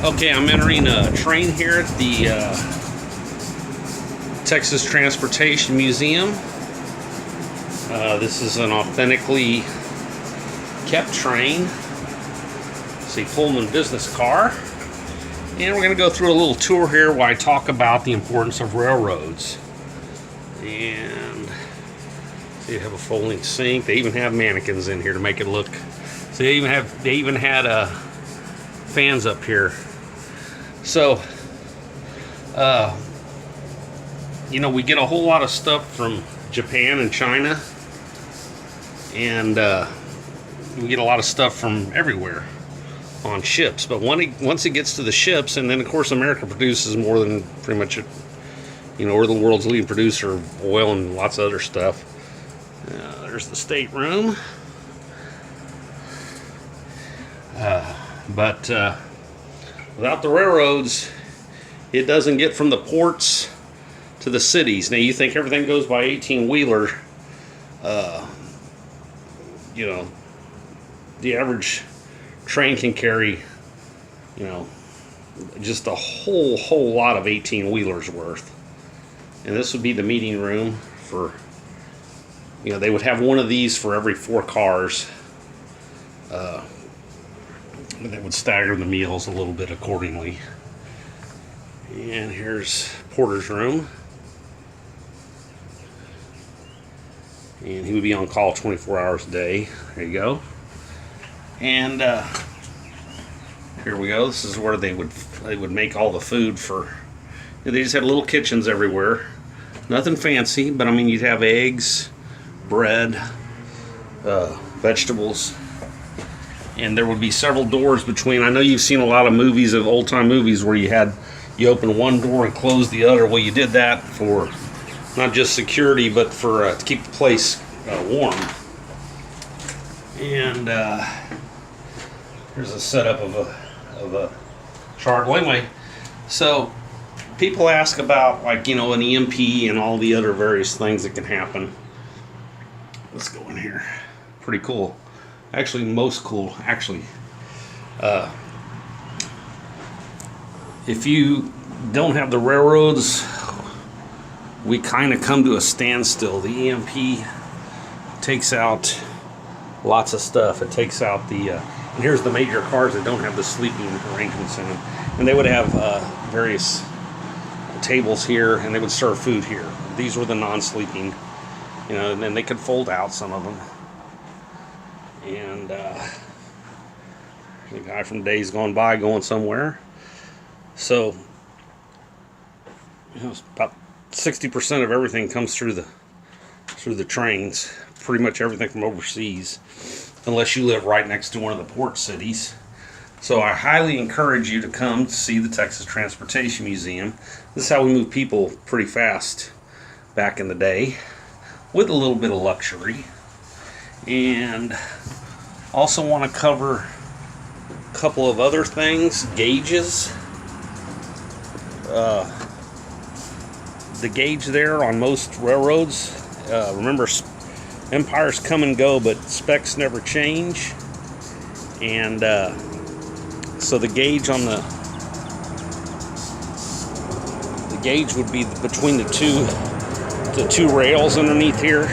Okay, I'm entering a train here at the Texas Transportation Museum. This is an authentically kept train. It's a Pullman business car. And we're going to go through a little tour here where I talk about the importance of railroads. And so you have a folding sink. They even have mannequins in here to make it look. So they even had fans up here. So, you know, we get a whole lot of stuff from Japan and China, and we get a lot of stuff from everywhere on ships. But once it gets to the ships, and then of course America produces more than pretty much, you know, we're the world's leading producer of oil and lots of other stuff. There's the stateroom. But without the railroads, it doesn't get from the ports to the cities. Now you think everything goes by 18-wheeler. You know, the average train can carry, you know, just a whole lot of 18-wheelers worth. And this would be the meeting room for, you know, they would have one of these for every 4 cars. They would stagger the meals a little bit accordingly. And here's Porter's room. And he would be on call 24 hours a day. There you go. And here we go. This is where they would make all the food for. They just had little kitchens everywhere. Nothing fancy, but I mean, you'd have eggs, bread, vegetables. And there would be several doors between. I know you've seen a lot of movies, of old-time movies, where you open one door and close the other. Well, you did that for not just security, but for to keep the place warm. And here's a setup of a chart. Well, anyway, so people ask about, like, you know, an EMP and all the other various things that can happen. Let's go in here. Pretty cool. Actually, most cool. Actually, if you don't have the railroads, we kind of come to a standstill. The EMP takes out lots of stuff. It takes out the, and here's the major cars that don't have the sleeping arrangements in them. And they would have various tables here, and they would serve food here. These were the non-sleeping, you know, and then they could fold out some of them. And the guy from Days Gone By going somewhere. So, you know, about 60% of everything comes through the trains. Pretty much everything from overseas, unless you live right next to one of the port cities. So I highly encourage you to come see the Texas Transportation Museum. This is how we move people pretty fast back in the day, with a little bit of luxury. And also want to cover a couple of other things. Gauges. The gauge there on most railroads, remember, empires come and go, but specs never change. And so the gauge on the gauge would be between the two rails underneath here.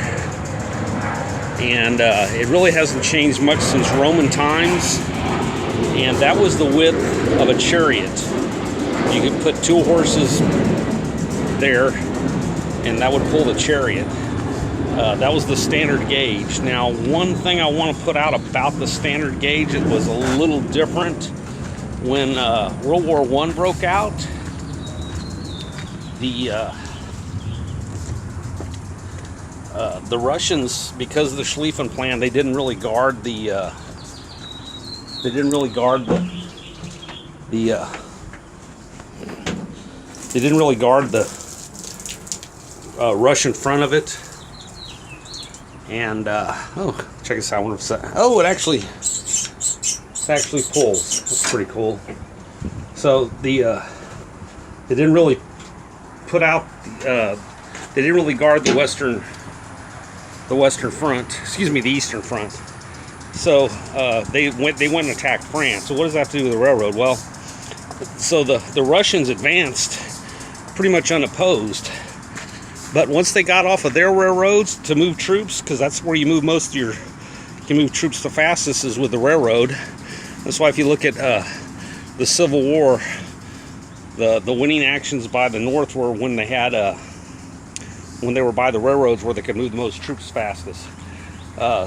And it really hasn't changed much since Roman times. And that was the width of a chariot. You could put 2 horses there, and that would pull the chariot. That was the standard gauge. Now, one thing I want to put out about the standard gauge, it was a little different when World War I broke out. The Russians, because of the Schlieffen Plan, they didn't really guard the Russian front of it. And oh, check this out. I wonder if it actually pulls. That's pretty cool. So they didn't really put out. They didn't really guard the western front. Excuse me, the eastern front. So they went and attacked France. So what does that have to do with the railroad? Well, So the Russians advanced pretty much unopposed. But once they got off of their railroads to move troops, because that's where you move most of your, you can move troops the fastest is with the railroad. That's why if you look at the Civil War, the winning actions by the North were when they had when they were by the railroads where they could move the most troops fastest.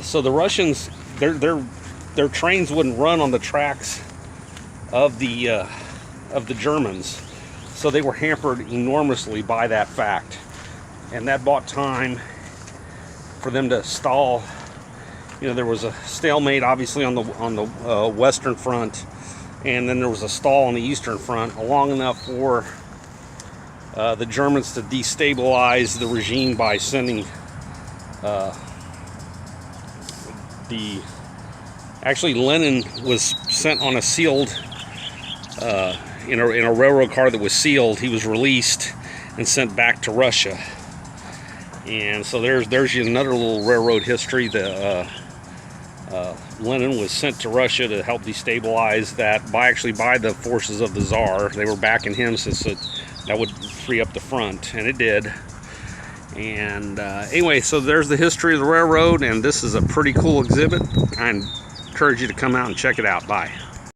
So the Russians, their trains wouldn't run on the tracks of the Germans, so they were hampered enormously by that fact. And that bought time for them to stall. You know, there was a stalemate, obviously, on the Western Front, and then there was a stall on the Eastern Front, long enough for the Germans to destabilize the regime by sending Actually, Lenin was sent on a sealed, in a railroad car that was sealed. He was released and sent back to Russia. And so there's another little railroad history. Lenin was sent to Russia to help destabilize that by the forces of the Tsar. They were backing him since that would free up the front, and it did. And anyway, so there's the history of the railroad, and this is a pretty cool exhibit. I encourage you to come out and check it out. Bye.